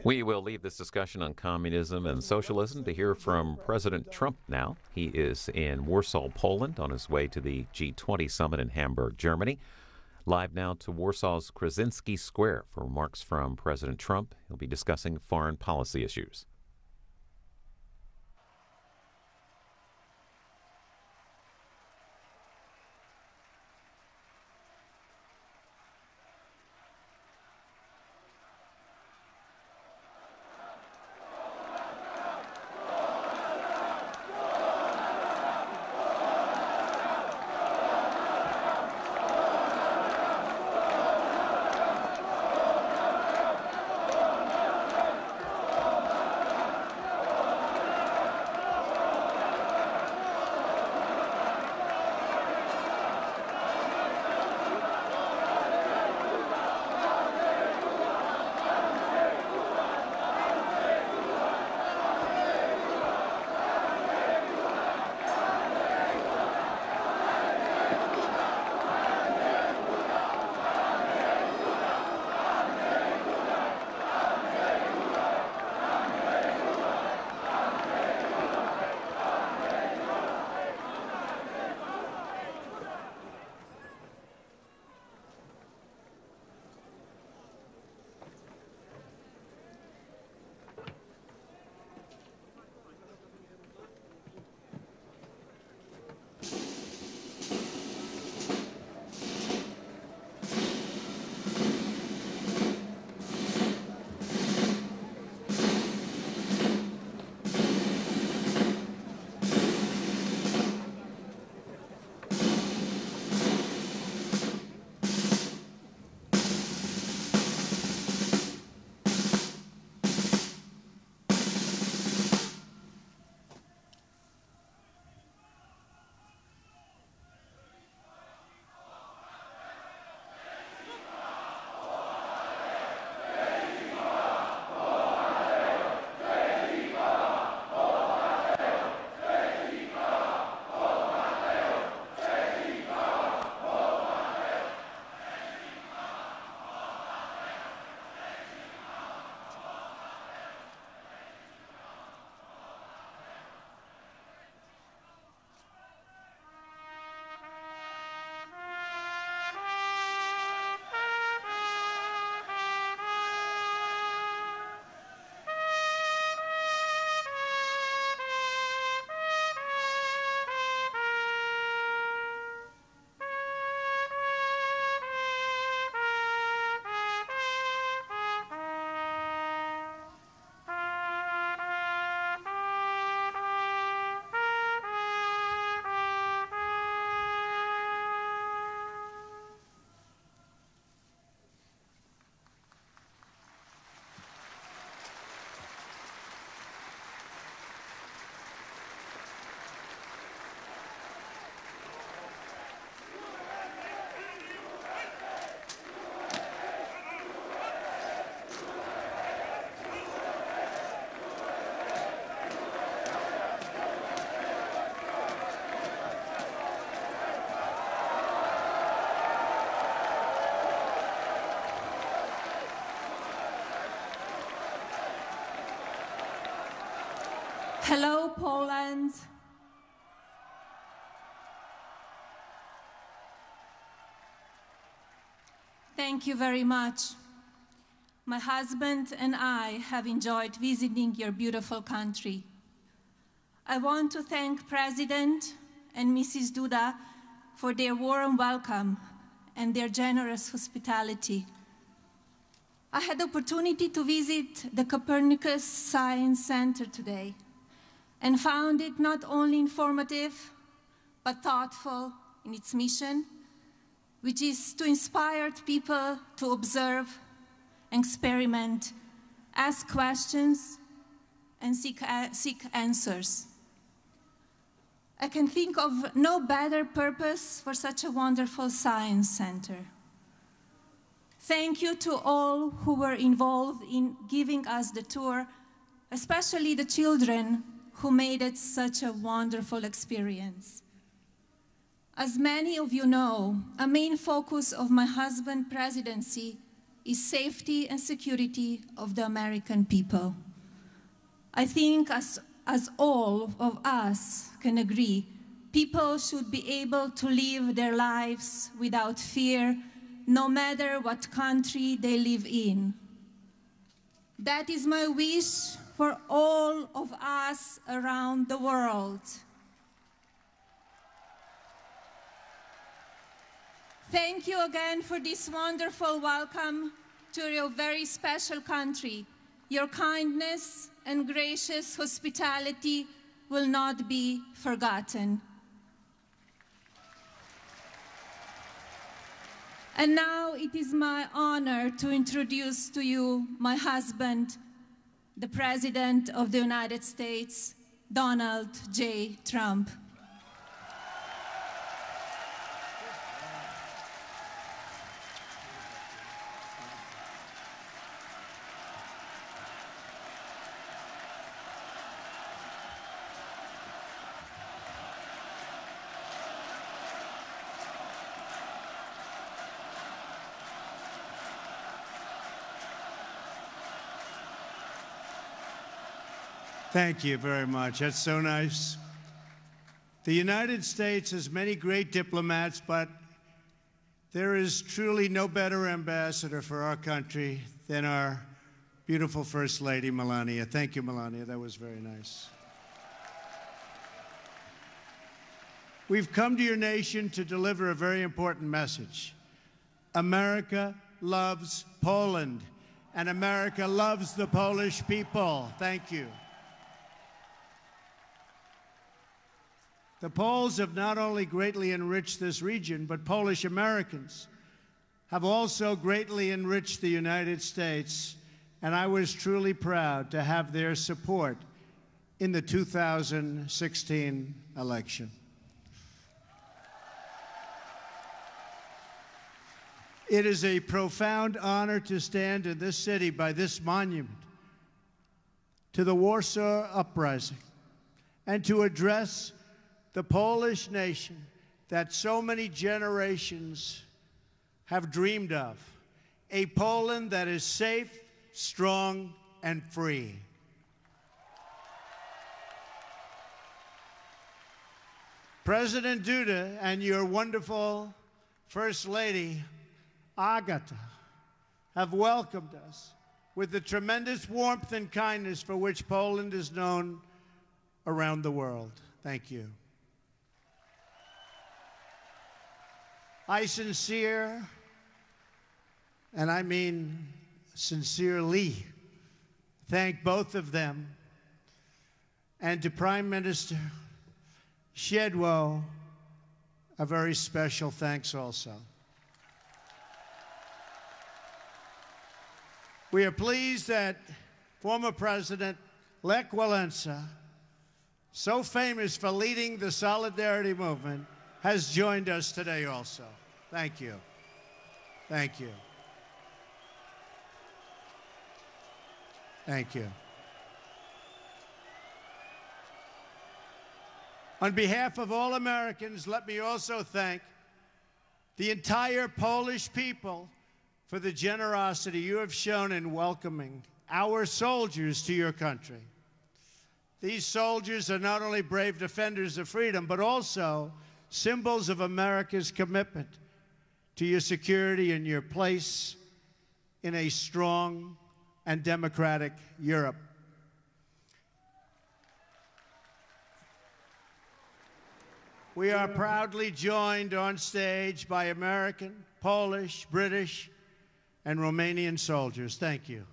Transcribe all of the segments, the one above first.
We will leave this discussion on communism and socialism to hear from President Trump now. He is in Warsaw, Poland, on his way to the G20 summit in Hamburg, Germany. Live now to Warsaw's Krasinski Square for remarks from President Trump. He'll be discussing foreign policy issues. Hello, Poland. Thank you very much. My husband and I have enjoyed visiting your beautiful country. I want to thank President and Mrs. Duda for their warm welcome and their generous hospitality. I had the opportunity to visit the Copernicus Science Center today and found it not only informative, but thoughtful in its mission, which is to inspire people to observe, experiment, ask questions, and seek answers. I can think of no better purpose for such a wonderful science center. Thank you to all who were involved in giving us the tour, especially the children who made it such a wonderful experience. As many of you know, a main focus of my husband's presidency is safety and security of the American people. I think as all of us can agree, people should be able to live their lives without fear, no matter what country they live in. That is my wish for all of us around the world. Thank you again for this wonderful welcome to your very special country. Your kindness and gracious hospitality will not be forgotten. And now it is my honor to introduce to you my husband, the President of the United States, Donald J. Trump. Thank you very much. That's so nice. The United States has many great diplomats, but there is truly no better ambassador for our country than our beautiful First Lady, Melania. Thank you, Melania. That was very nice. We've come to your nation to deliver a very important message. America loves Poland, and America loves the Polish people. Thank you. The Poles have not only greatly enriched this region, but Polish Americans have also greatly enriched the United States, and I was truly proud to have their support in the 2016 election. It is a profound honor to stand in this city by this monument to the Warsaw Uprising and to address the Polish nation that so many generations have dreamed of, a Poland that is safe, strong, and free. President Duda and your wonderful First Lady, Agata, have welcomed us with the tremendous warmth and kindness for which Poland is known around the world. Thank you. I sincere, and I mean sincerely, thank both of them, and to Prime Minister Szydło, a very special thanks also. We are pleased that former President Lech Walesa, so famous for leading the Solidarity movement, has joined us today also. Thank you. Thank you. Thank you. On behalf of all Americans, let me also thank the entire Polish people for the generosity you have shown in welcoming our soldiers to your country. These soldiers are not only brave defenders of freedom, but also symbols of America's commitment to your security and your place in a strong and democratic Europe. We are proudly joined on stage by American, Polish, British, and Romanian soldiers. Thank you.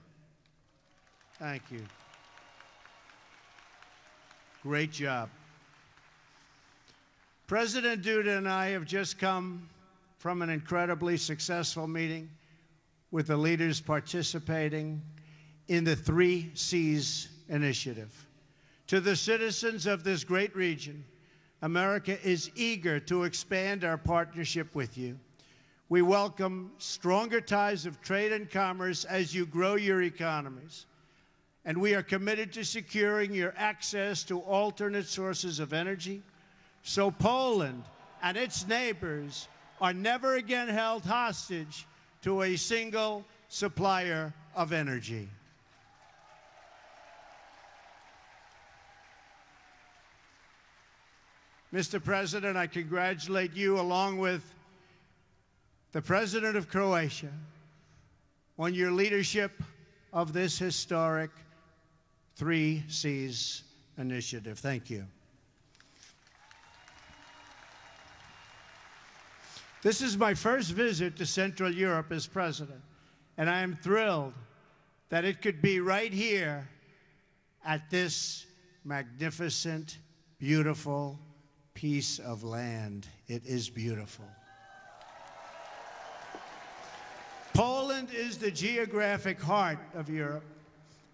Thank you. Great job. President Duda and I have just come from an incredibly successful meeting with the leaders participating in the 3 Cs initiative. To the citizens of this great region, America is eager to expand our partnership with you. We welcome stronger ties of trade and commerce as you grow your economies. And we are committed to securing your access to alternate sources of energy, so Poland and its neighbors are never again held hostage to a single supplier of energy. Mr. President, I congratulate you, along with the President of Croatia, on your leadership of this historic 3 Cs initiative. Thank you. This is my first visit to Central Europe as president, and I am thrilled that it could be right here at this magnificent, beautiful piece of land. It is beautiful. Poland is the geographic heart of Europe,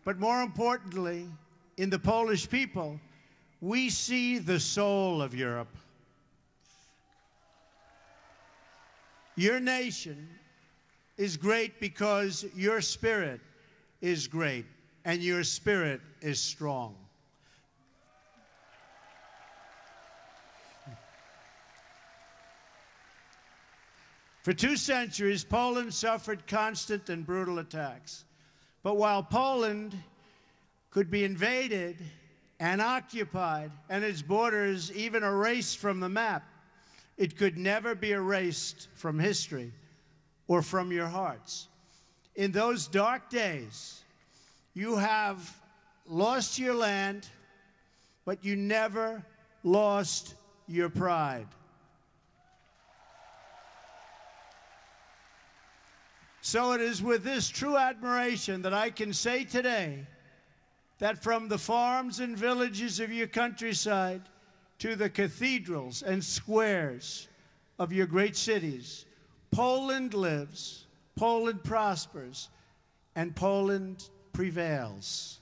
but more importantly, in the Polish people, we see the soul of Europe. Your nation is great because your spirit is great, and your spirit is strong. For 2 centuries, Poland suffered constant and brutal attacks. But while Poland could be invaded and occupied, and its borders even erased from the map, it could never be erased from history or from your hearts. In those dark days, you have lost your land, but you never lost your pride. So it is with this true admiration that I can say today that from the farms and villages of your countryside to the cathedrals and squares of your great cities, Poland lives, Poland prospers, and Poland prevails.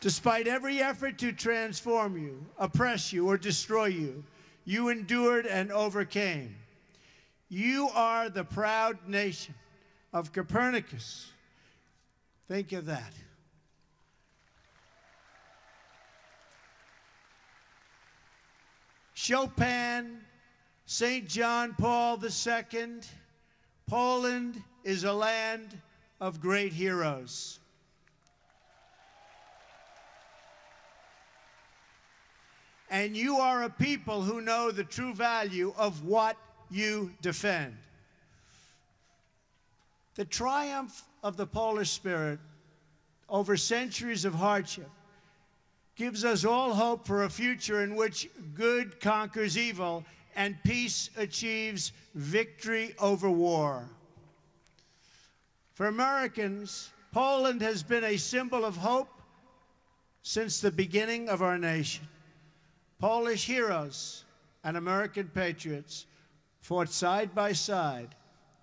Despite every effort to transform you, oppress you, or destroy you, you endured and overcame. You are the proud nation of Copernicus. Think of that. Chopin, St. John Paul II. Poland is a land of great heroes. And you are a people who know the true value of what you defend. The triumph of the Polish spirit over centuries of hardship gives us all hope for a future in which good conquers evil and peace achieves victory over war. For Americans, Poland has been a symbol of hope since the beginning of our nation. Polish heroes and American patriots fought side by side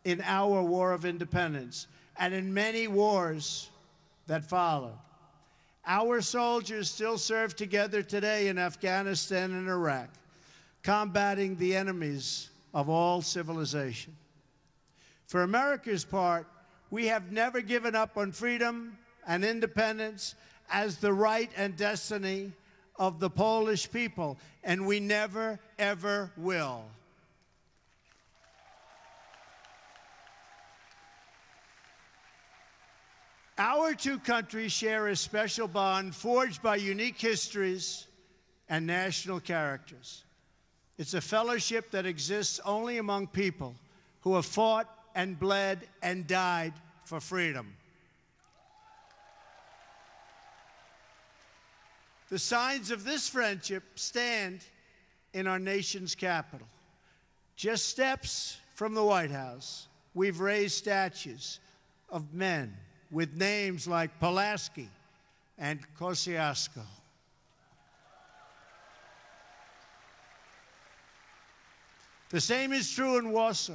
in our War of Independence and in many wars that followed. Our soldiers still serve together today in Afghanistan and Iraq, combating the enemies of all civilization. For America's part, we have never given up on freedom and independence as the right and destiny of the Polish people, and we never, ever will. Our 2 countries share a special bond forged by unique histories and national characters. It's a fellowship that exists only among people who have fought and bled and died for freedom. The signs of this friendship stand in our nation's capital. Just steps from the White House, we've raised statues of men with names like Pulaski and Kosciuszko. The same is true in Warsaw,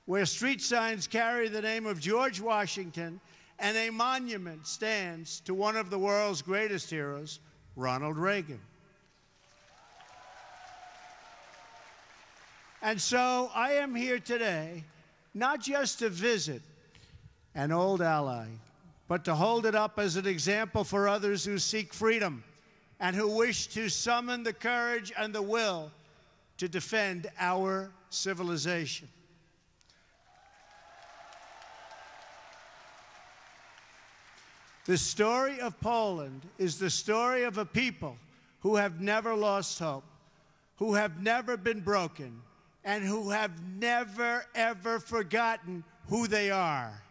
where street signs carry the name of George Washington and a monument stands to one of the world's greatest heroes, Ronald Reagan. And so I am here today, not just to visit an old ally, but to hold it up as an example for others who seek freedom and who wish to summon the courage and the will to defend our civilization. The story of Poland is the story of a people who have never lost hope, who have never been broken, and who have never, ever forgotten who they are.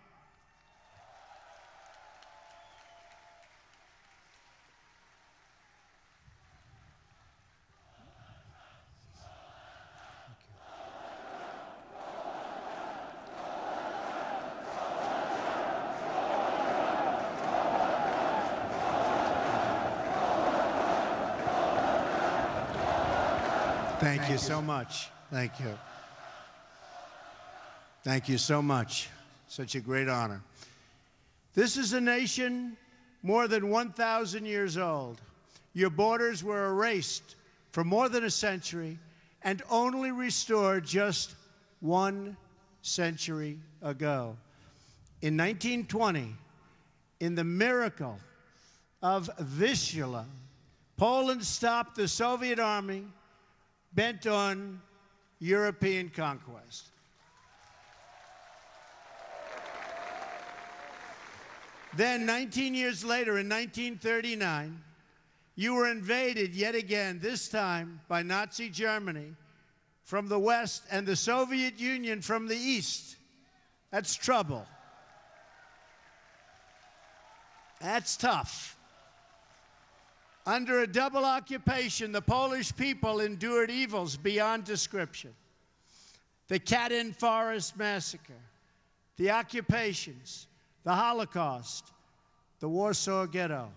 Thank you so much. Thank you. Thank you so much. Such a great honor. This is a nation more than 1,000 years old. Your borders were erased for more than a century and only restored just 1 century ago. In 1920, in the miracle of Vistula, Poland stopped the Soviet army bent on European conquest. Then, 19 years later, in 1939, you were invaded yet again, this time by Nazi Germany from the west and the Soviet Union from the east. That's trouble. That's tough. Under a double occupation, the Polish people endured evils beyond description. The Katyn Forest Massacre, the occupations, the Holocaust, the Warsaw Ghetto,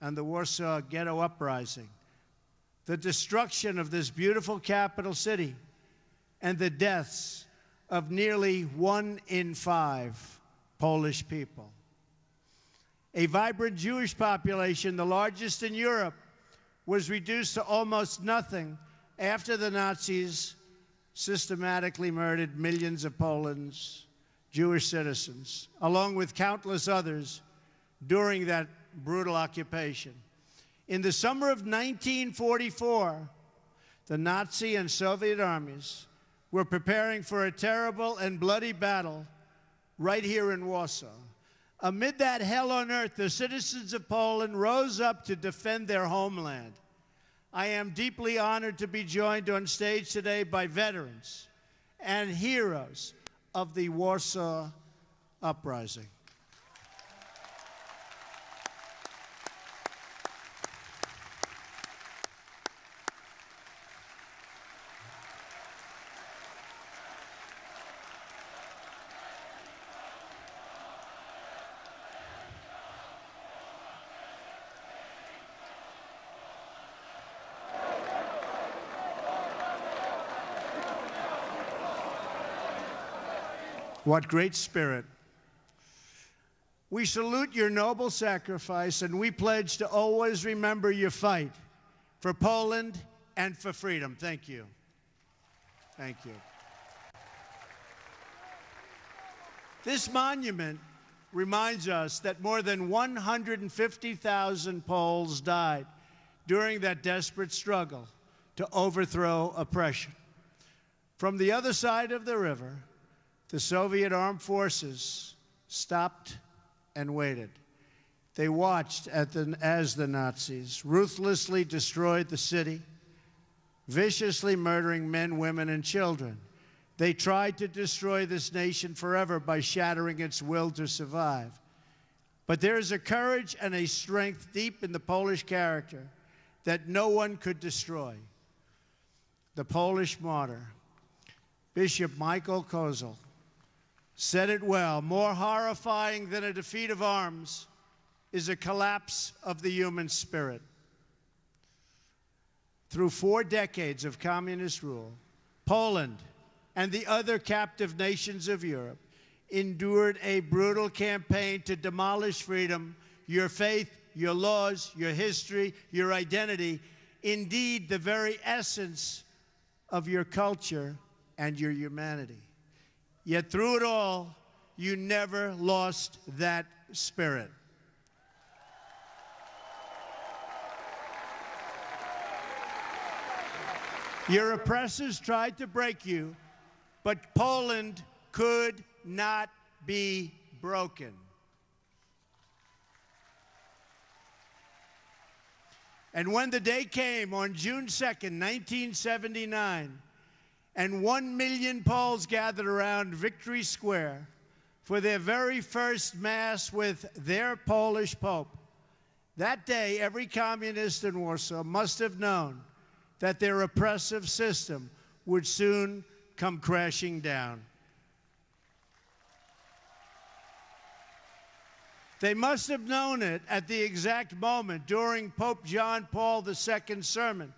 and the Warsaw Ghetto Uprising, the destruction of this beautiful capital city, and the deaths of nearly 1 in 5 Polish people. A vibrant Jewish population, the largest in Europe, was reduced to almost nothing after the Nazis systematically murdered millions of Poland's Jewish citizens, along with countless others during that brutal occupation. In the summer of 1944, the Nazi and Soviet armies were preparing for a terrible and bloody battle right here in Warsaw. Amid that hell on earth, the citizens of Poland rose up to defend their homeland. I am deeply honored to be joined on stage today by veterans and heroes of the Warsaw Uprising. What great spirit. We salute your noble sacrifice, and we pledge to always remember your fight for Poland and for freedom. Thank you. Thank you. This monument reminds us that more than 150,000 Poles died during that desperate struggle to overthrow oppression. From the other side of the river, the Soviet armed forces stopped and waited. They watched as the Nazis ruthlessly destroyed the city, viciously murdering men, women, and children. They tried to destroy this nation forever by shattering its will to survive. But there is a courage and a strength deep in the Polish character that no one could destroy. The Polish martyr, Bishop Michael Kozel, said it well: more horrifying than a defeat of arms is a collapse of the human spirit. Through 4 decades of communist rule, Poland and the other captive nations of Europe endured a brutal campaign to demolish freedom, your faith, your laws, your history, your identity, indeed the very essence of your culture and your humanity. Yet through it all, you never lost that spirit. Your oppressors tried to break you, but Poland could not be broken. And when the day came on June 2nd, 1979, and 1 million Poles gathered around Victory Square for their very first Mass with their Polish Pope, that day every communist in Warsaw must have known that their oppressive system would soon come crashing down. They must have known it at the exact moment during Pope John Paul II's sermon,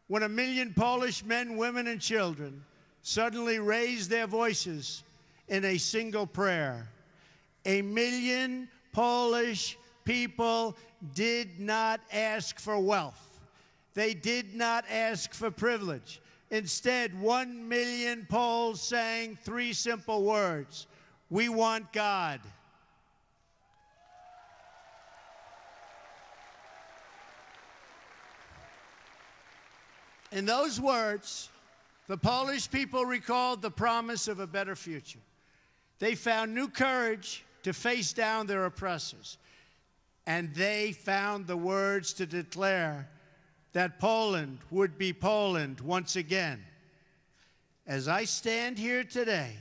when 1 million Polish men, women, and children suddenly raised their voices in a single prayer. 1 million Polish people did not ask for wealth. They did not ask for privilege. Instead, 1 million Poles sang 3 simple words: "We want God." In those words, the Polish people recalled the promise of a better future. They found new courage to face down their oppressors. And they found the words to declare that Poland would be Poland once again. As I stand here today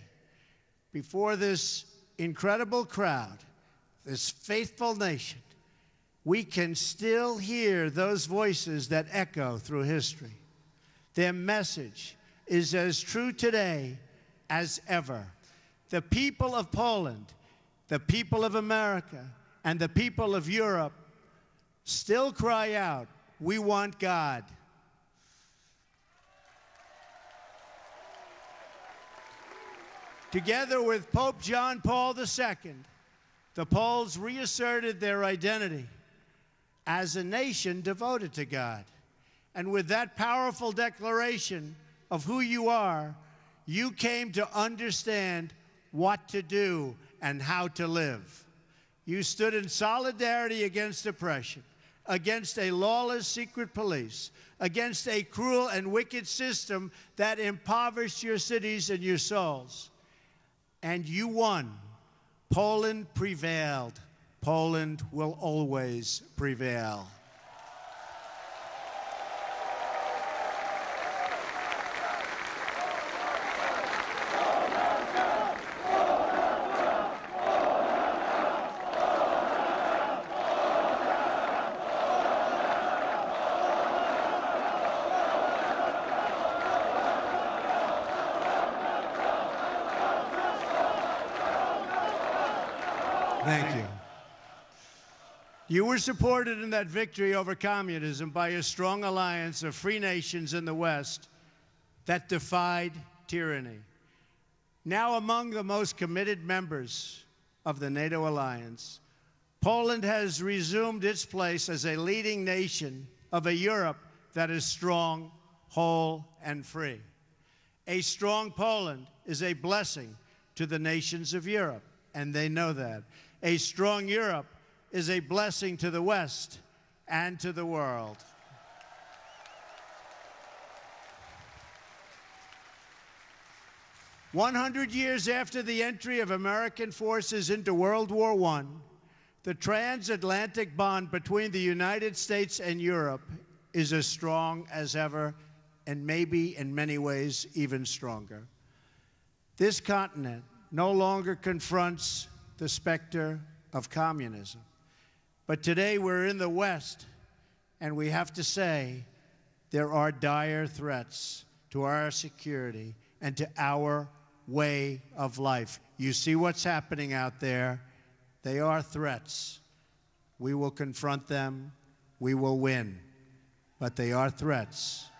before this incredible crowd, this faithful nation, we can still hear those voices that echo through history. Their message is as true today as ever. The people of Poland, the people of America, and the people of Europe still cry out, "We want God." Together with Pope John Paul II, the Poles reasserted their identity as a nation devoted to God. And with that powerful declaration of who you are, you came to understand what to do and how to live. You stood in solidarity against oppression, against a lawless secret police, against a cruel and wicked system that impoverished your cities and your souls. And you won. Poland prevailed. Poland will always prevail. Thank you. You were supported in that victory over communism by a strong alliance of free nations in the West that defied tyranny. Now among the most committed members of the NATO alliance, Poland has resumed its place as a leading nation of a Europe that is strong, whole, and free. A strong Poland is a blessing to the nations of Europe, and they know that. A strong Europe is a blessing to the West and to the world. "100 years after the entry of American forces into World War I, the transatlantic bond between the United States and Europe is as strong as ever, and maybe in many ways even stronger. This continent no longer confronts the specter of communism. But today we're in the West, and we have to say there are dire threats to our security and to our way of life. You see what's happening out there. They are threats. We will confront them. We will win. But they are threats.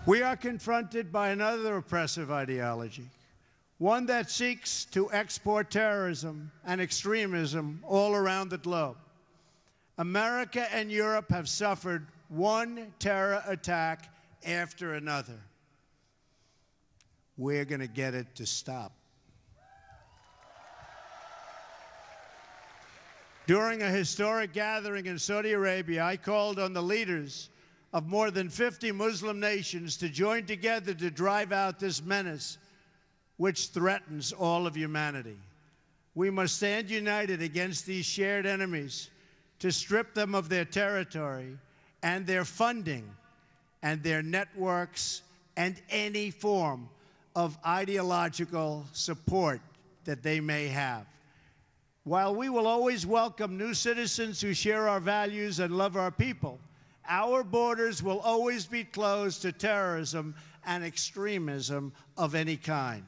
We are confronted by another oppressive ideology, one that seeks to export terrorism and extremism all around the globe. America and Europe have suffered one terror attack after another. We're going to get it to stop. During a historic gathering in Saudi Arabia, I called on the leaders of more than 50 Muslim nations to join together to drive out this menace which threatens all of humanity. We must stand united against these shared enemies to strip them of their territory and their funding and their networks and any form of ideological support that they may have. While we will always welcome new citizens who share our values and love our people, our borders will always be closed to terrorism and extremism of any kind.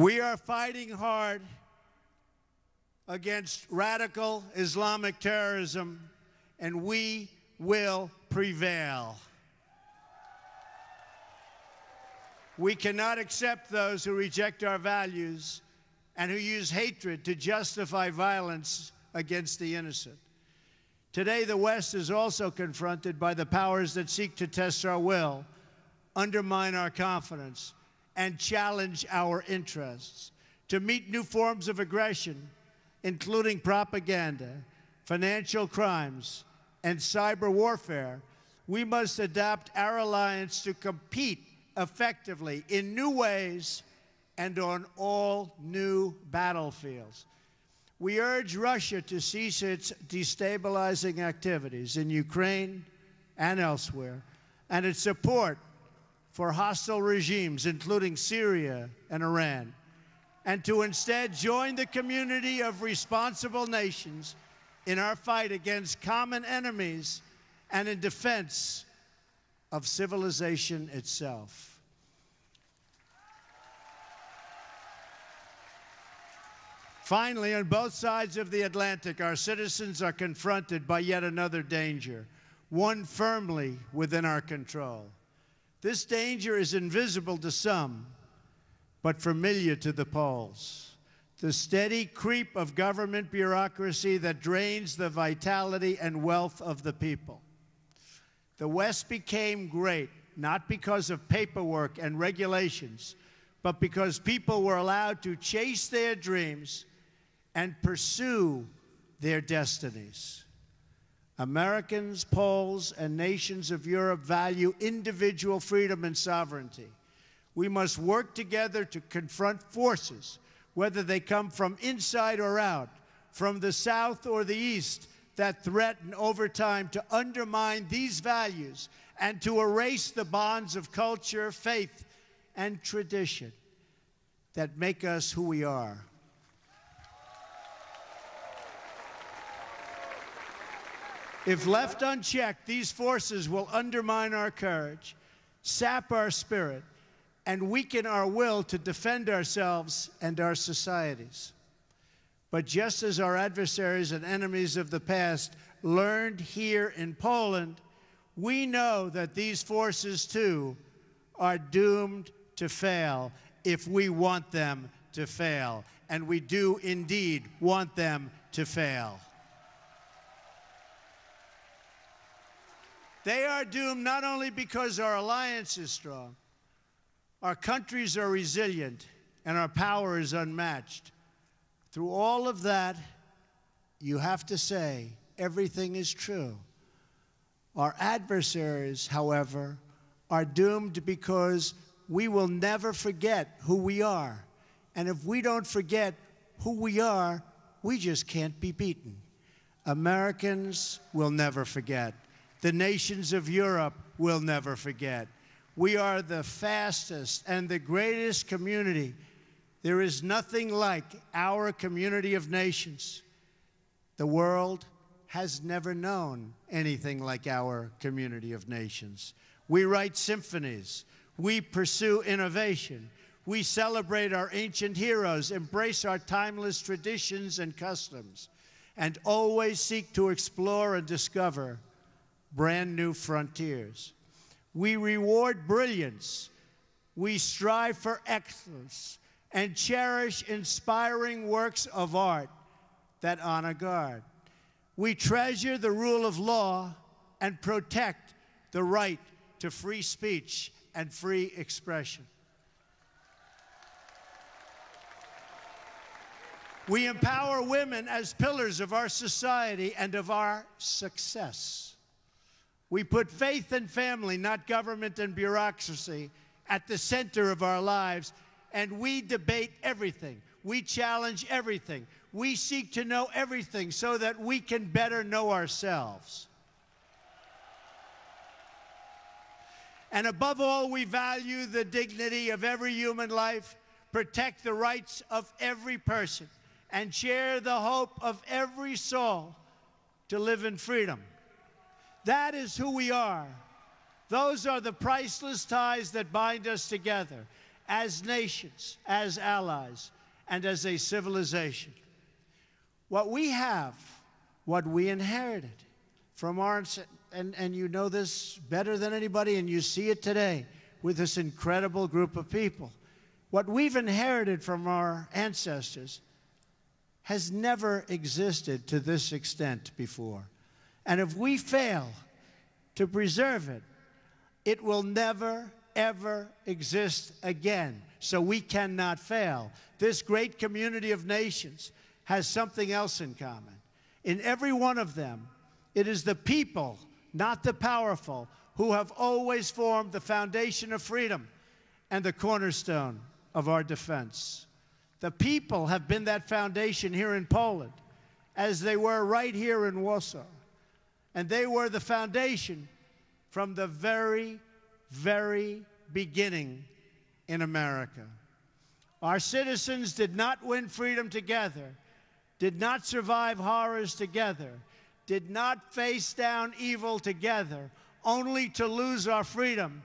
We are fighting hard against radical Islamic terrorism, and we will prevail. We cannot accept those who reject our values and who use hatred to justify violence against the innocent. Today, the West is also confronted by the powers that seek to test our will, undermine our confidence, and challenge our interests. To meet new forms of aggression, including propaganda, financial crimes, and cyber warfare, we must adapt our alliance to compete effectively in new ways and on all new battlefields. We urge Russia to cease its destabilizing activities in Ukraine and elsewhere, and its support for hostile regimes, including Syria and Iran, and to instead join the community of responsible nations in our fight against common enemies and in defense of civilization itself. Finally, on both sides of the Atlantic, our citizens are confronted by yet another danger, one firmly within our control. This danger is invisible to some, but familiar to the Poles. The steady creep of government bureaucracy that drains the vitality and wealth of the people. The West became great, not because of paperwork and regulations, but because people were allowed to chase their dreams and pursue their destinies. Americans, Poles, and nations of Europe value individual freedom and sovereignty. We must work together to confront forces, whether they come from inside or out, from the South or the East, that threaten over time to undermine these values and to erase the bonds of culture, faith, and tradition that make us who we are. If left unchecked, these forces will undermine our courage, sap our spirit, and weaken our will to defend ourselves and our societies. But just as our adversaries and enemies of the past learned here in Poland, we know that these forces, too, are doomed to fail if we want them to fail. And we do indeed want them to fail. They are doomed not only because our alliance is strong, our countries are resilient, and our power is unmatched. Through all of that, you have to say everything is true. Our adversaries, however, are doomed because we will never forget who we are. And if we don't forget who we are, we just can't be beaten. Americans will never forget. The nations of Europe will never forget. We are the fastest and the greatest community. There is nothing like our community of nations. The world has never known anything like our community of nations. We write symphonies. We pursue innovation. We celebrate our ancient heroes, embrace our timeless traditions and customs, and always seek to explore and discover brand new frontiers. We reward brilliance. We strive for excellence and cherish inspiring works of art that honor God. We treasure the rule of law and protect the right to free speech and free expression. We empower women as pillars of our society and of our success. We put faith and family, not government and bureaucracy, at the center of our lives, and we debate everything. We challenge everything. We seek to know everything so that we can better know ourselves. And above all, we value the dignity of every human life, protect the rights of every person, and share the hope of every soul to live in freedom. That is who we are. Those are the priceless ties that bind us together as nations, as allies, and as a civilization. What we have, what we inherited from our, and you know this better than anybody, and you see it today with this incredible group of people. What we've inherited from our ancestors has never existed to this extent before. And if we fail to preserve it, it will never, ever exist again. So we cannot fail. This great community of nations has something else in common. In every one of them, it is the people, not the powerful, who have always formed the foundation of freedom and the cornerstone of our defense. The people have been that foundation here in Poland, as they were right here in Warsaw. And they were the foundation from the very, very beginning in America. Our citizens did not win freedom together, did not survive horrors together, did not face down evil together, only to lose our freedom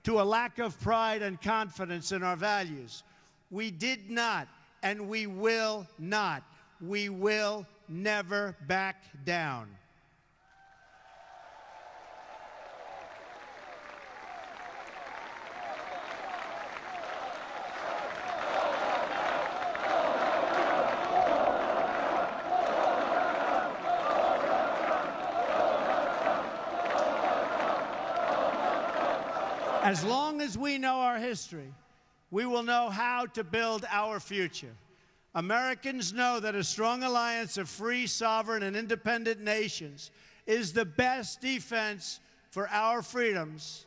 to a lack of pride and confidence in our values. We did not, and we will not. We will never back down. As long as we know our history, we will know how to build our future. Americans know that a strong alliance of free, sovereign, and independent nations is the best defense for our freedoms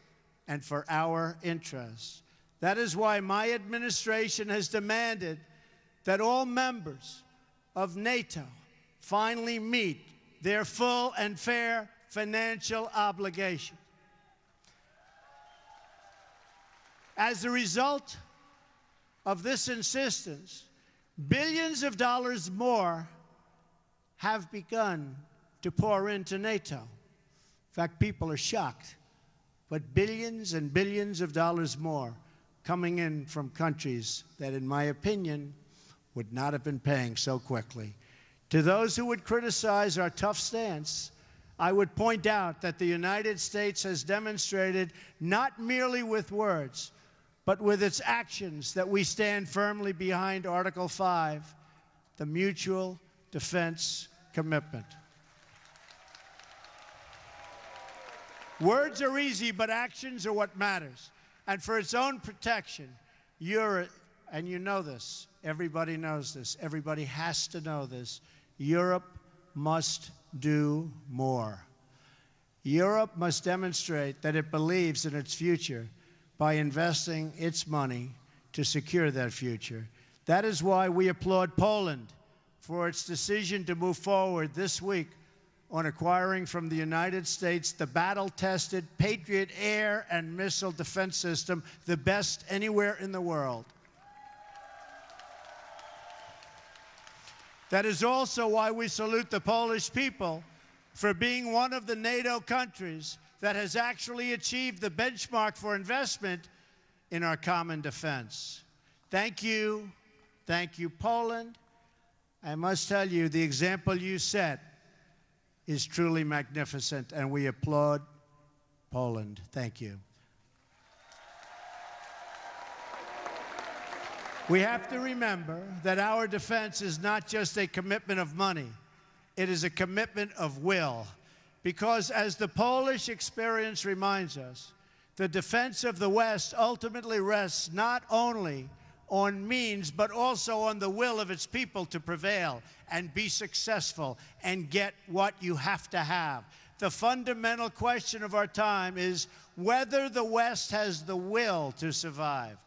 and for our interests. That is why my administration has demanded that all members of NATO finally meet their full and fair financial obligations. As a result of this insistence, billions of dollars more have begun to pour into NATO. In fact, people are shocked, but billions and billions of dollars more coming in from countries that, in my opinion, would not have been paying so quickly. To those who would criticize our tough stance, I would point out that the United States has demonstrated, not merely with words, but with its actions, that we stand firmly behind Article 5, the mutual defense commitment. Words are easy, but actions are what matters. And for its own protection, and you know this, everybody knows this, everybody has to know this, Europe must do more. Europe must demonstrate that it believes in its future by investing its money to secure that future. That is why we applaud Poland for its decision to move forward this week on acquiring from the United States the battle-tested Patriot air and missile defense system, the best anywhere in the world. That is also why we salute the Polish people for being one of the NATO countries that has actually achieved the benchmark for investment in our common defense. Thank you. Thank you, Poland. I must tell you, the example you set is truly magnificent, and we applaud Poland. Thank you. We have to remember that our defense is not just a commitment of money. It is a commitment of will. Because as the Polish experience reminds us, the defense of the West ultimately rests not only on means, but also on the will of its people to prevail and be successful and get what you have to have. The fundamental question of our time is whether the West has the will to survive.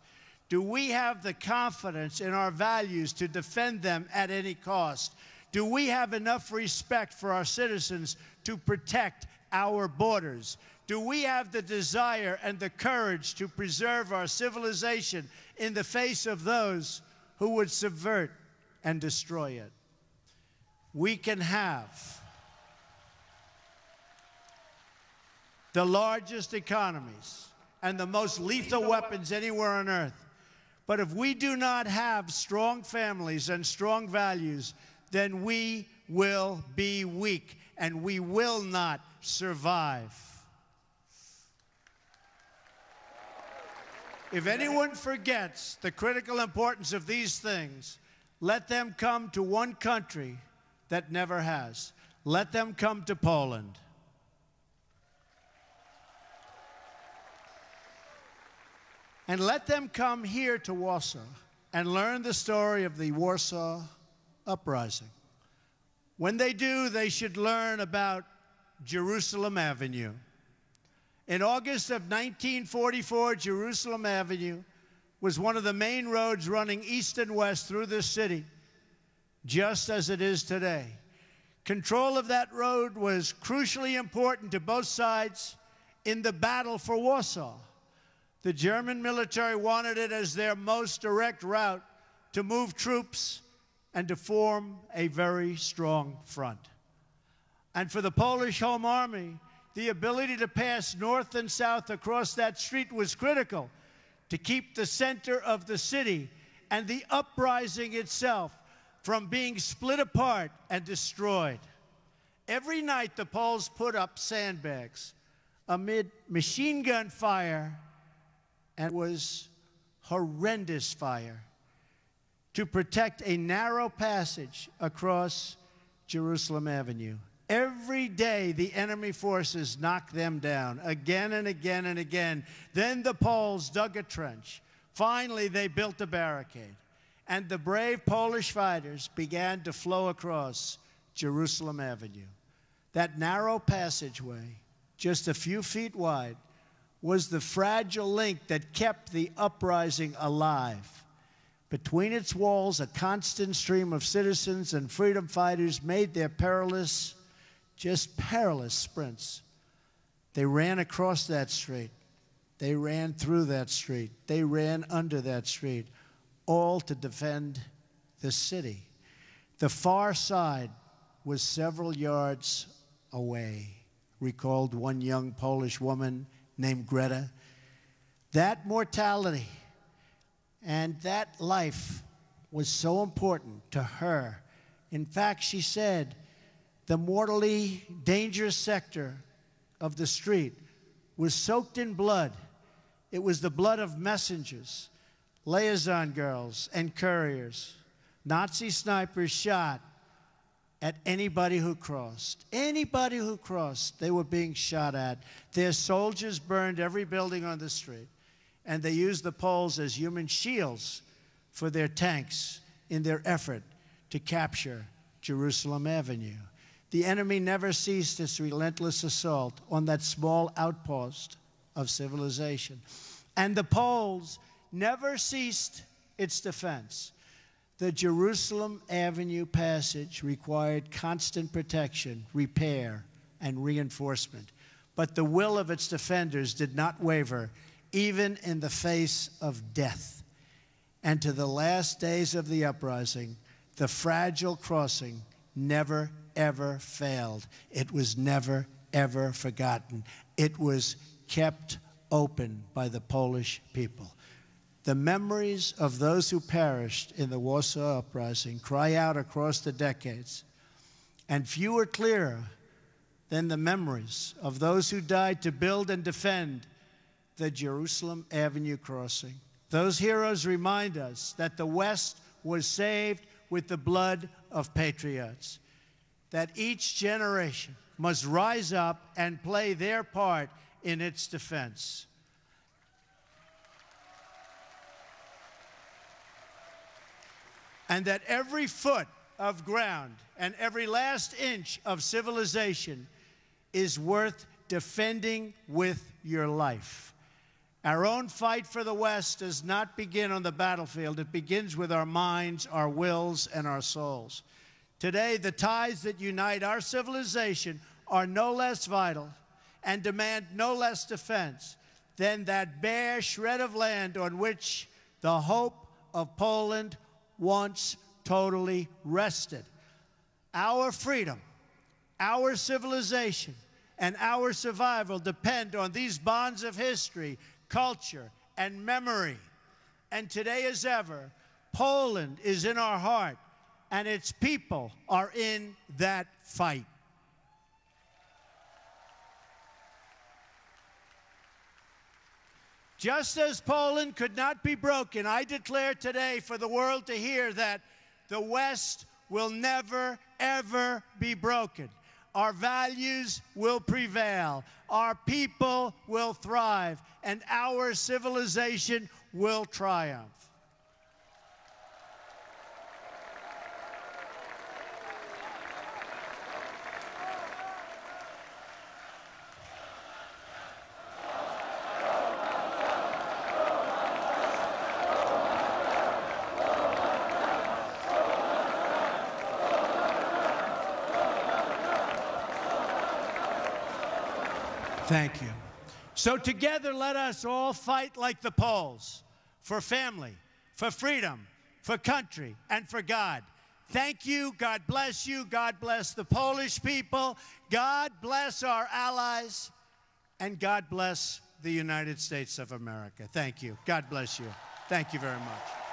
Do we have the confidence in our values to defend them at any cost? Do we have enough respect for our citizens to protect our borders? Do we have the desire and the courage to preserve our civilization in the face of those who would subvert and destroy it? We can have the largest economies and the most lethal weapons anywhere on earth. But if we do not have strong families and strong values, then we will be weak and we will not survive. If anyone forgets the critical importance of these things, let them come to one country that never has. Let them come to Poland. And let them come here to Warsaw and learn the story of the Warsaw Uprising. When they do, they should learn about Jerusalem Avenue. In August of 1944, Jerusalem Avenue was one of the main roads running east and west through this city, just as it is today. Control of that road was crucially important to both sides in the battle for Warsaw. The German military wanted it as their most direct route to move troops and to form a very strong front. And for the Polish Home Army, the ability to pass north and south across that street was critical to keep the center of the city and the uprising itself from being split apart and destroyed. Every night, the Poles put up sandbags amid machine gun fire, and it was horrendous fire, to protect a narrow passage across Jerusalem Avenue. Every day, the enemy forces knocked them down again and again and again. Then the Poles dug a trench. Finally, they built a barricade. And the brave Polish fighters began to flow across Jerusalem Avenue. That narrow passageway, just a few feet wide, was the fragile link that kept the uprising alive. Between its walls, a constant stream of citizens and freedom fighters made their perilous sprints. They ran across that street. They ran through that street. They ran under that street, all to defend the city. The far side was several yards away, recalled one young Polish woman named Greta. That mortality and that life was so important to her. In fact, she said, the mortally dangerous sector of the street was soaked in blood. It was the blood of messengers, liaison girls, and couriers. Nazi snipers shot at anybody who crossed. Anybody who crossed, they were being shot at. Their soldiers burned every building on the street, and they used the Poles as human shields for their tanks in their effort to capture Jerusalem Avenue. The enemy never ceased its relentless assault on that small outpost of civilization. And the Poles never ceased its defense. The Jerusalem Avenue passage required constant protection, repair, and reinforcement. But the will of its defenders did not waver, even in the face of death. And to the last days of the uprising, the fragile crossing never, ever failed. It was never, ever forgotten. It was kept open by the Polish people. The memories of those who perished in the Warsaw Uprising cry out across the decades, and few are clearer than the memories of those who died to build and defend the Jerusalem Avenue crossing. Those heroes remind us that the West was saved with the blood of patriots, that each generation must rise up and play their part in its defense. And that every foot of ground and every last inch of civilization is worth defending with your life. Our own fight for the West does not begin on the battlefield. It begins with our minds, our wills, and our souls. Today, the ties that unite our civilization are no less vital and demand no less defense than that bare shred of land on which the hope of Poland once totally rested. Our freedom, our civilization, and our survival depend on these bonds of history, culture, and memory. And today as ever, Poland is in our heart, and its people are in that fight. Just as Poland could not be broken, I declare today for the world to hear that the West will never, ever be broken. Our values will prevail, our people will thrive, and our civilization will triumph. Thank you. So together, let us all fight like the Poles, for family, for freedom, for country, and for God. Thank you. God bless you. God bless the Polish people. God bless our allies. And God bless the United States of America. Thank you. God bless you. Thank you very much.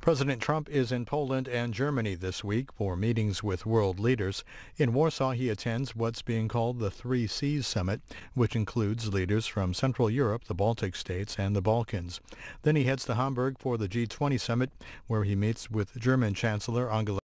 President Trump is in Poland and Germany this week for meetings with world leaders. In Warsaw, he attends what's being called the Three Seas Summit, which includes leaders from Central Europe, the Baltic states, and the Balkans. Then he heads to Hamburg for the G20 Summit, where he meets with German Chancellor Angela